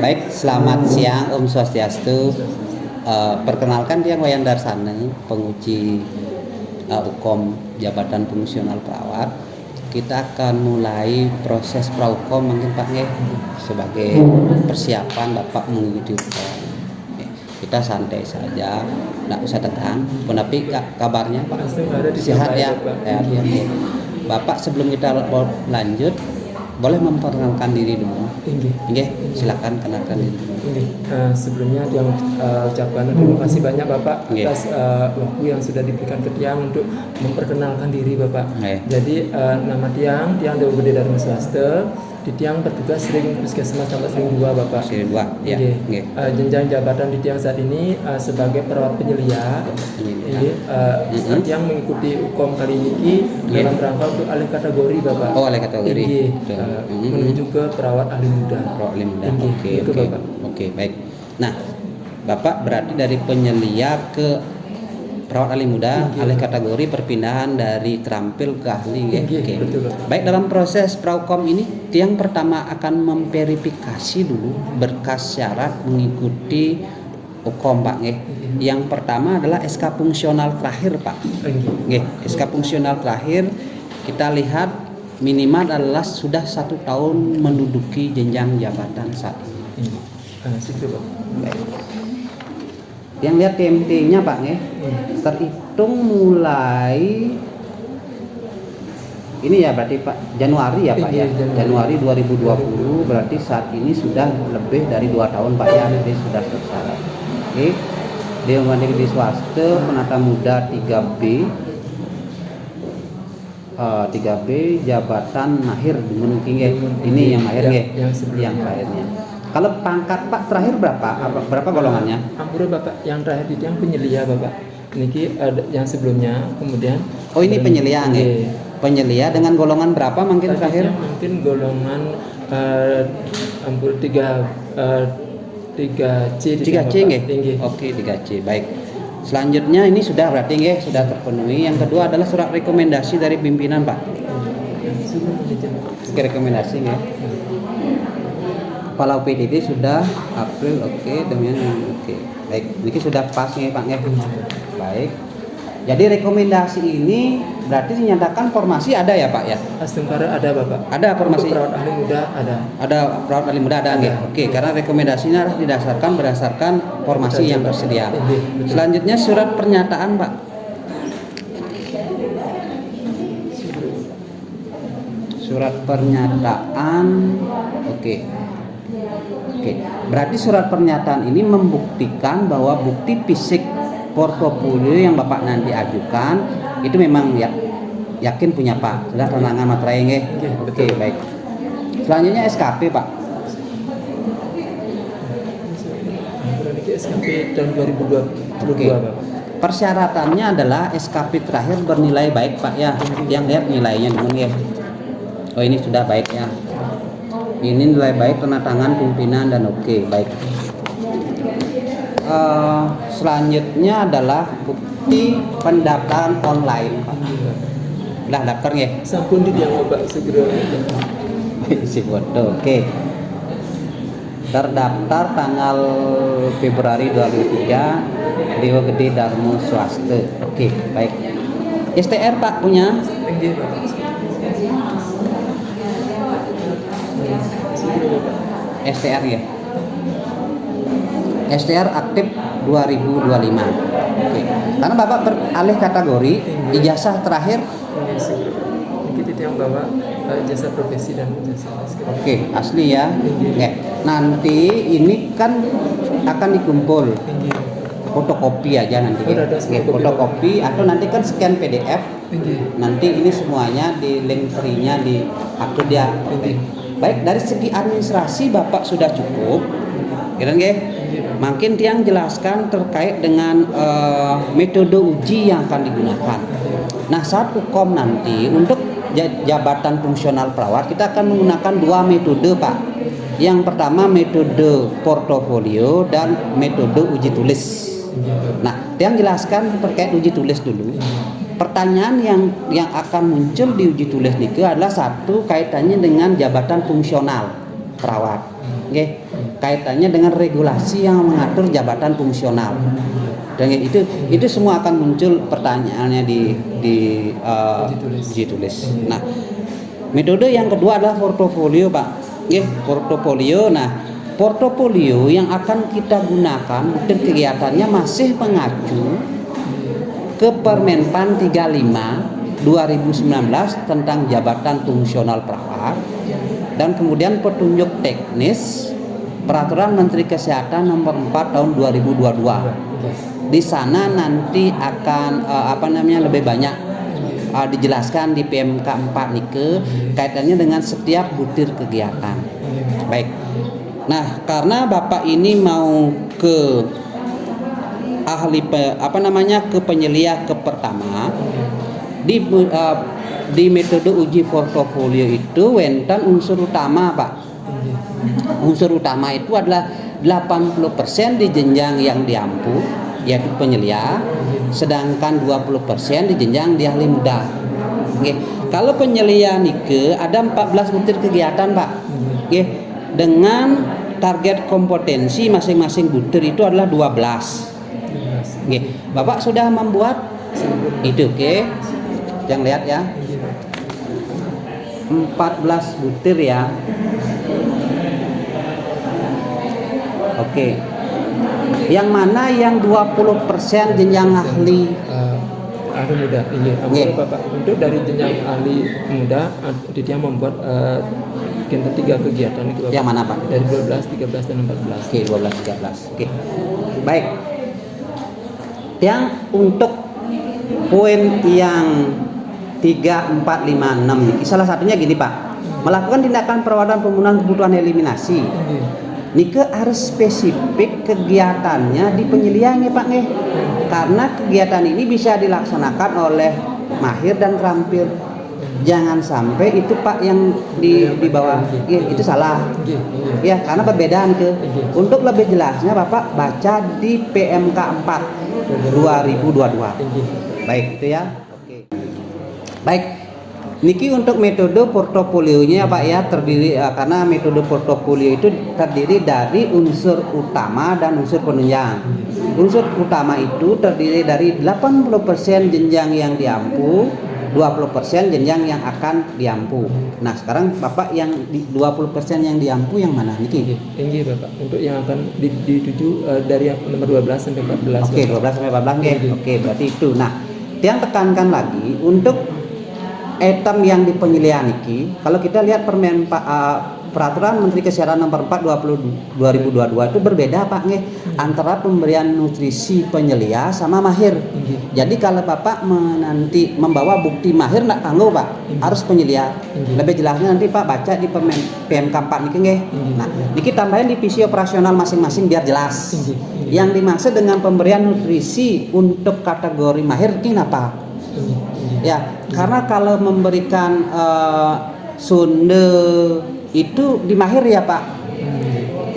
Baik, selamat siang Om Swastiastu. Perkenalkan Tiang Wayan Darsana, penguji Ukom Jabatan Fungsional Perawat. Kita akan mulai proses praukom mungkin Pak nggih sebagai persiapan Bapak mengikuti Ukom. Kita santai saja, tidak usah tegang. Tapi kabarnya Pak sehat ya? Ya. Bapak sebelum kita lanjut boleh memperkenalkan diri dulu. Nggih, silakan kenalkan diri dulu. Sebelumnya Tiang ucapkan terima kasih banyak Bapak atas waktu yang sudah diberikan ke Tiang untuk memperkenalkan diri Bapak. Jadi nama Tiang Dewa Gede Dharma Swasta. Di Tiang bertugas sering puskesmas sampai sering 2 Bapak. Sering 2 ya. Jenjang jabatan di Tiang saat ini sebagai perawat penyelia. Tiang mengikuti Ukom kali ini dalam rangka untuk alih kategori Bapak. Oh, alih kategori. Menuju ke perawat ahli muda. Ahli muda. Oke, baik. Nah, Bapak berarti dari penyelia ke perawat ahli muda, alih kategori perpindahan dari terampil ke ahli. Betul. Baik, dalam proses praukom ini Tiang pertama akan memverifikasi dulu berkas syarat mengikuti Ukom Pak nggih. Yang pertama adalah SK fungsional terakhir Pak. SK fungsional terakhir kita lihat minimal adalah sudah 1 tahun menduduki jenjang jabatan saat ini. Baik. Yang lihat TMT-nya Pak nggih, terhitung mulai ini ya berarti Pak Januari ya Pak ya. Januari 2020 berarti saat ini sudah lebih dari 2 tahun Pak ya. Jadi sudah selesai. Oke. Dewan Negeri Swasta Penata Muda 3B. 3B jabatan mahir dengan ini yang mahir nggih. Yang lahirnya. Kalau pangkat Pak terakhir berapa golongannya? Ampura Bapak, yang terakhir di Tiang penyelia Bapak. Niki ada yang sebelumnya, kemudian ini penyelia nggih. Penyelia dengan golongan berapa mungkin terakhir? Mungkin golongan ampura 3C. 3C nggih. Oke, 3C. Baik. Selanjutnya ini sudah berarti nggih, sudah terpenuhi. Yang kedua adalah surat rekomendasi dari pimpinan Pak. Oke, rekomendasi nggih. Kepala UPDD sudah April, oke. Baik, ini sudah pas nih Pak nggih. Baik. Jadi rekomendasi ini berarti dinyatakan formasi ada ya Pak ya? Astungkara ada Bapak. Ada formasi. Untuk perawat ahli muda ada. Ada perawat ahli muda ada nggih. Oke, karena rekomendasinya harus berdasarkan formasi yang tersedia. Selanjutnya surat pernyataan Pak. Surat pernyataan. Oke. Berarti surat pernyataan ini membuktikan bahwa bukti fisik portofolio yang Bapak nanti ajukan itu memang yakin punya Pak. Sudah tenangan materai nggih. Oke, baik. Selanjutnya SKP Pak. SKP tahun 2022 Bapak. Persyaratannya adalah SKP terakhir bernilai baik Pak ya. Yang lihat nilainya dulu nggih. Oh, ini sudah baik ya. Ini nilai baik, tanda tangan pimpinan dan oke, baik. Selanjutnya adalah bukti pendaftaran online. Udah daftar ya? Sampun di Tiang Bapak segera. Isi foto, oke. Terdaftar tanggal Februari 2023 Dewa Gede Dharma Swasta. Oke, baik. STR Pak punya? STR ya. STR aktif 2025. Oke. Karena Bapak beralih kategori ijazah terakhir kita yang bawa jasa profesi dan jasa. Oke, asli ya. Oke. Nanti ini kan akan dikumpul fotokopi aja nanti. Fotokopi atau nanti kan scan PDF. Nanti ini semuanya di link free-nya di upload ya. Baik, dari segi administrasi Bapak sudah cukup. Kira nggih? Makin Tiang jelaskan terkait dengan metode uji yang akan digunakan. Nah, saat Ukom nanti untuk jabatan fungsional perawat kita akan menggunakan 2 metode Pak. Yang pertama metode portofolio dan metode uji tulis. Nah, Tiang jelaskan terkait uji tulis dulu. Pertanyaan yang akan muncul di uji tulis itu adalah satu kaitannya dengan jabatan fungsional perawat. Oke. kaitannya dengan regulasi yang mengatur jabatan fungsional. Dan itu semua akan muncul pertanyaannya di uji tulis. Nah, metode yang kedua adalah portofolio, Pak. Portofolio. Nah, portofolio yang akan kita gunakan dan kegiatannya masih mengacu ke Permenpan 35 2019 tentang jabatan fungsional perawat, dan kemudian petunjuk teknis Peraturan Menteri Kesehatan nomor 4 tahun 2022. Di sana nanti akan lebih banyak dijelaskan di PMK 4 Nike kaitannya dengan setiap butir kegiatan. Baik. Nah, karena Bapak ini mau ke ke penyelia ke pertama di metode uji portofolio itu wenten unsur utama, Pak. Unsur utama itu adalah 80% di jenjang yang diampu yaitu penyelia, sedangkan 20% di jenjang di ahli muda. Oke. Kalau penyelia Nike ada 14 butir kegiatan, Pak. Oke. Dengan target kompetensi masing-masing butir itu adalah 12. Oke. Bapak sudah membuat itu, oke. Jangan lihat ya. 14 butir ya. Oke. Yang mana yang 20% jenjang ahli muda. Iya, Bapak. Untuk dari jenjang ahli muda, dia membuat 3 kegiatan itu, Bapak. Yang mana, Pak? Dari 12, 13 dan 14. Oke, 12, 13. Oke. Baik. Yang untuk poin yang 3, 4, 5, 6 ini salah satunya gini, Pak. Melakukan tindakan perawatan pemenuhan kebutuhan eliminasi. Nike harus spesifik kegiatannya di penyelian ya, Pak nih. Karena kegiatan ini bisa dilaksanakan oleh mahir dan terampil. Jangan sampai itu, Pak, yang di bawah itu salah. Ya, karena perbedaan ke. Untuk lebih jelasnya Bapak baca di PMK 4 2022. Baik, itu ya. Oke. Baik. Niki untuk metode portofolionya, Pak ya, terdiri karena metode portofolio itu terdiri dari unsur utama dan unsur penunjang. Unsur utama itu terdiri dari 80% jenjang yang diampu, 20% jenjang yang akan diampu. Nah, sekarang Bapak yang 20% yang diampu yang mana Niki? Ini Bapak, untuk yang akan dituju dari nomor 12 sampai 14. Oke, 12 sampai 14 nggih. Oke, berarti itu. Nah, yang tekankan lagi untuk item yang di penyelian Niki, kalau kita lihat Peraturan Menteri Kesehatan nomor 4 2022 itu berbeda, Pak nih, antara pemberian nutrisi penyelia sama mahir. Jadi kalau Bapak nanti membawa bukti mahir nggak tangguh, Pak, harus penyelia. Lebih jelasnya nanti Pak baca di PMK 4 Niki nggih. Nah, Niki tambahin di visi operasional masing-masing biar jelas. Yang dimaksud dengan pemberian nutrisi untuk kategori mahir ini apa? Ya, karena kalau memberikan sunde itu di mahir ya, Pak.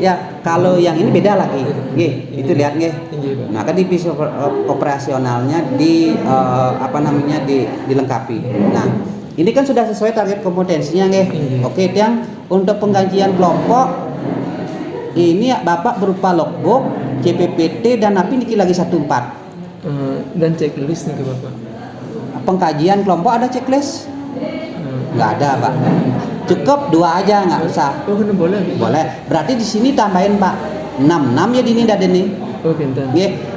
Ya, kalau yang ini beda lagi. Nggih, itu lihat nggih. Nah, kan di visi operasionalnya dilengkapi. Nah, ini kan sudah sesuai target kompetensinya nggih. Oke, yang untuk pengkajian kelompok ini Bapak berupa logbook, CPPT dan apa niki lagi 14. Dan checklist nih ke Bapak. Pengkajian kelompok ada checklist? Nggak ada, Pak. Cukup 2 aja, nggak usah. Oh, kan boleh. Boleh. Berarti di sini tambahin, Pak. 6 ya di ini dan ini. Oh, pintar.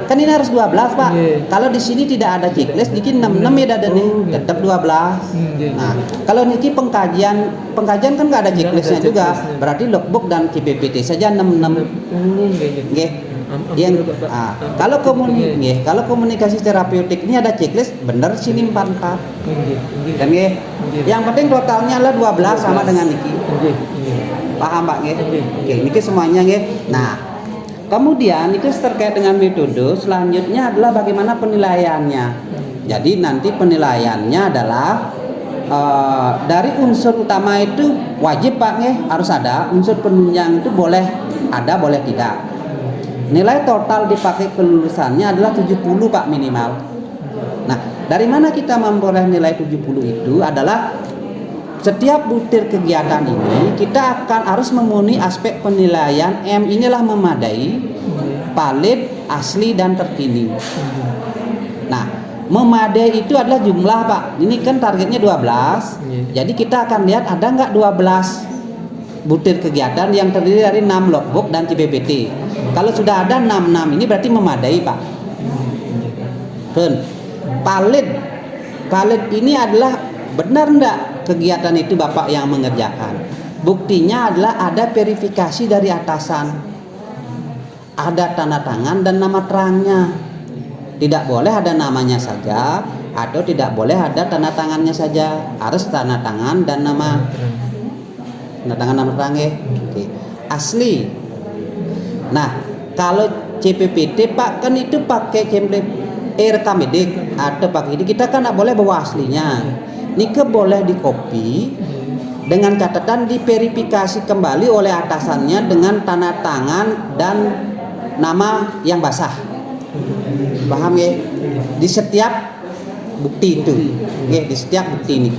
Kan ini harus 12, Pak. Kalau di sini tidak ada checklist, bikin 6 ya dan ini. Tetap 12. Nah, kalau niki pengkajian kan nggak ada checklistnya juga. Berarti logbook dan CPPT saja 66. Nggih. Kalau komunikasi terapeutik ini ada checklist, bener sini 44. Dan yang penting totalnya adalah 12 sama dengan niki. Paham, Pak nggih? Oke, niki semuanya nggih. Nah, kemudian itu terkait dengan metode selanjutnya adalah bagaimana penilaiannya. Jadi nanti penilaiannya adalah dari unsur utama itu wajib, Pak nggih, harus ada. Unsur penunjang itu boleh ada, boleh tidak. Nilai total dipakai kelulusannya adalah 70, Pak, minimal. Nah, dari mana kita memperoleh nilai 70 itu adalah setiap butir kegiatan ini kita akan harus memenuhi aspek penilaian M inilah memadai, valid, asli dan terkini. Nah, memadai itu adalah jumlah Pak. Ini kan targetnya 12. Jadi kita akan lihat ada nggak 12 butir kegiatan yang terdiri dari 6 logbook dan CPBT. Kalau sudah ada 66 ini berarti memadai Pak. Valid. Valid ini adalah benar enggak kegiatan itu Bapak yang mengerjakan. Buktinya adalah ada verifikasi dari atasan. Ada tanda tangan dan nama terangnya. Tidak boleh ada namanya saja atau tidak boleh ada tanda tangannya saja. Harus tanda tangan dan nama. Tanda tangan nama terang ya. Oke. Asli. Nah, kalau CPPT Pak kan itu pakai template rekam medik atau pakai ini kita kan tidak boleh bawa aslinya. Nike boleh dikopi dengan catatan diverifikasi kembali oleh atasannya dengan tanda tangan dan nama yang basah. Paham ya? Di setiap bukti itu. Ya, di setiap bukti ini.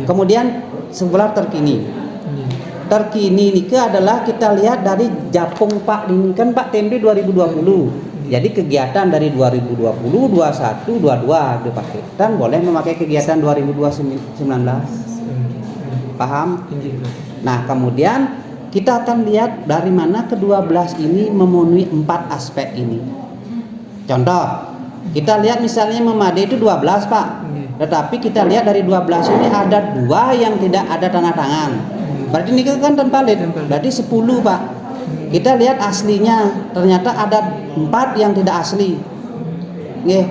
Kemudian sebelah terkini. Terkini ini adalah kita lihat dari Japung Pak ini kan Pak tempe 2020. Jadi kegiatan dari 2020, 21, 22 dipakai. Dan boleh memakai kegiatan 2019. Paham? Nah, kemudian kita akan lihat dari mana ke-12 ini memenuhi 4 aspek ini. Contoh, kita lihat misalnya memadai itu 12 Pak. Tetapi kita lihat dari 12 ini ada 2 yang tidak ada tanda tangan. Berarti ini kan tanpa valid. Berarti 10 Pak. Kita lihat aslinya, ternyata ada 4 yang tidak asli. Nggih.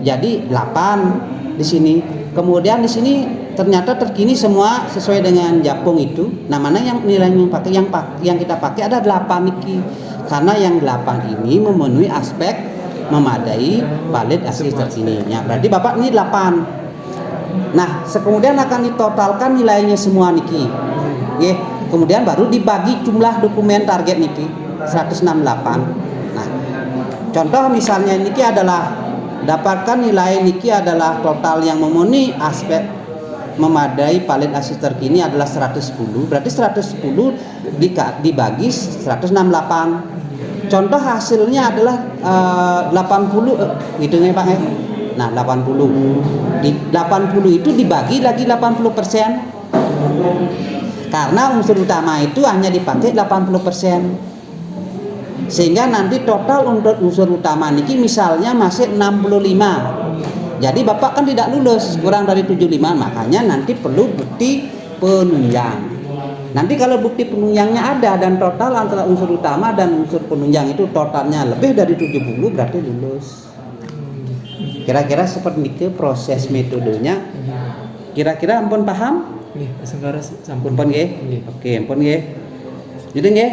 Jadi 8 di sini. Kemudian di sini ternyata terkini semua sesuai dengan Japung itu. Nah, mana yang nilainya pakai yang kita pakai ada 8 niki. Karena yang 8 ini memenuhi aspek memadai, valid, asli, terkini. Ya, berarti Bapak ini 8. Nah, kemudian akan ditotalkan nilainya semua niki. Nggih. Kemudian baru dibagi jumlah dokumen target niki 168. Nah, contoh misalnya niki adalah dapatkan nilai niki adalah total yang memenuhi aspek memadai, valid, asli, terkini adalah 110. Berarti 110 dibagi 168. Contoh hasilnya adalah 80 gitu nih Pak ya. Nah, 80. Di 80 itu dibagi lagi 80%. Karena unsur utama itu hanya dipakai 80%. Sehingga nanti total untuk unsur utama niki misalnya masih 65. Jadi Bapak kan tidak lulus kurang dari 75, makanya nanti perlu bukti penunjang. Nanti kalau bukti penunjangnya ada dan total antara unsur utama dan unsur penunjang itu totalnya lebih dari 70 berarti lulus. Kira-kira seperti itu proses metodenya. Kira-kira ampun paham? Sampun nggih. Oke, ampun nggih.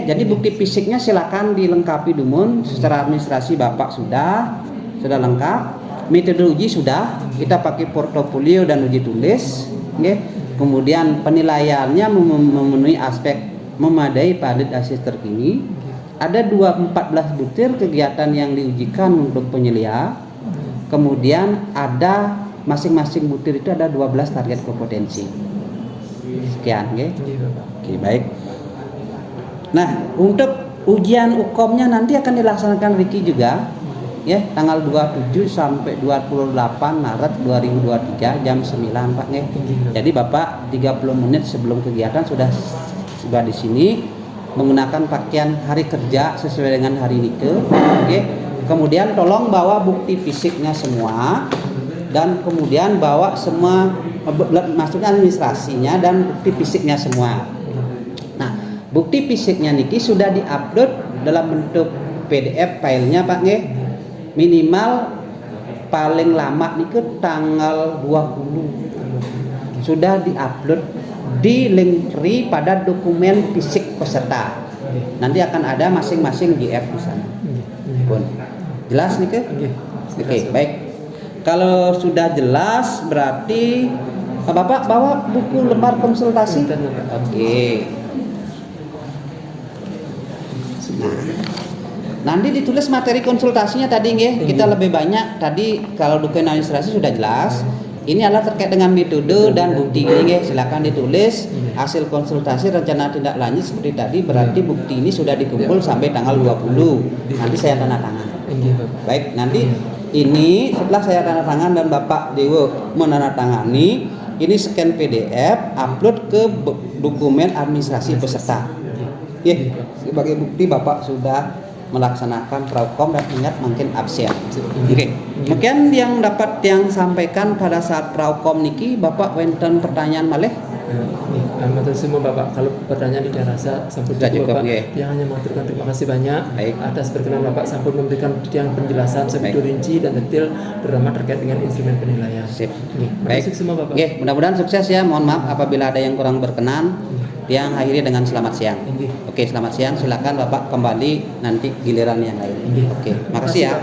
Jadi bukti fisiknya silakan dilengkapi dumun. Secara administrasi Bapak sudah lengkap. Metodologi sudah, kita pakai portofolio dan uji tulis, nggih. Kemudian penilaiannya memenuhi aspek memadai, valid, asli, terkini. Ada 14 butir kegiatan yang diujikan untuk penyelia. Kemudian ada masing-masing butir itu ada 12 target kompetensi. Sekian, nggih. Oke, baik. Nah, untuk ujian UKOM-nya nanti akan dilaksanakan Riki juga, ya, tanggal 27 sampai 28 Maret 2023 jam 9, Pak, nggih. Jadi Bapak 30 menit sebelum kegiatan sudah di sini menggunakan pakaian hari kerja sesuai dengan hari nike, oke. Kemudian tolong bawa bukti fisiknya semua dan kemudian bawa semua maksudnya administrasinya dan bukti fisiknya semua. Nah, bukti fisiknya niki sudah diupload dalam bentuk PDF filenya Pak nggih. Minimal paling lama niki tanggal 20 sudah diupload di Linktree pada dokumen fisik peserta. Nanti akan ada masing-masing GF di sana. Pun. Jelas nih ke? Oke, baik. Kalau sudah jelas berarti Bapak bawa buku lembar konsultasi. Oke. Nah, nanti ditulis materi konsultasinya tadi nggih. Kita lebih banyak tadi kalau dokumen administrasi sudah jelas. Ini adalah terkait dengan metode dan bukti ini, silakan ditulis hasil konsultasi rencana tindak lanjut seperti tadi, berarti bukti ini sudah dikumpul sampai tanggal 20. Nanti saya tanda tangan. Baik, nanti ini setelah saya tanda tangan dan Bapak Dewo menandatangani, ini scan PDF, upload ke dokumen administrasi peserta. Sebagai bukti Bapak sudah melaksanakan Praukom dan ingat mungkin absen. Oke. Mungkin yang dapat yang sampaikan pada saat Praukom niki Bapak wenten pertanyaan malih. Matur semua Bapak, kalau pertanyaan tidak rasa sampun cukup Bapak. Yang hanya mengaturkan terima kasih banyak atas berkenan Bapak sampun memberikan yang penjelasan sebegitu rinci dan detail terutama terkait dengan instrumen penilaian. Sip. Baik, semua Bapak. Mudah-mudahan sukses ya. Mohon maaf apabila ada yang kurang berkenan. Yang akhiri dengan selamat siang. Oke, selamat siang. Silakan Bapak kembali nanti giliran yang lain. Oke, makasih ya.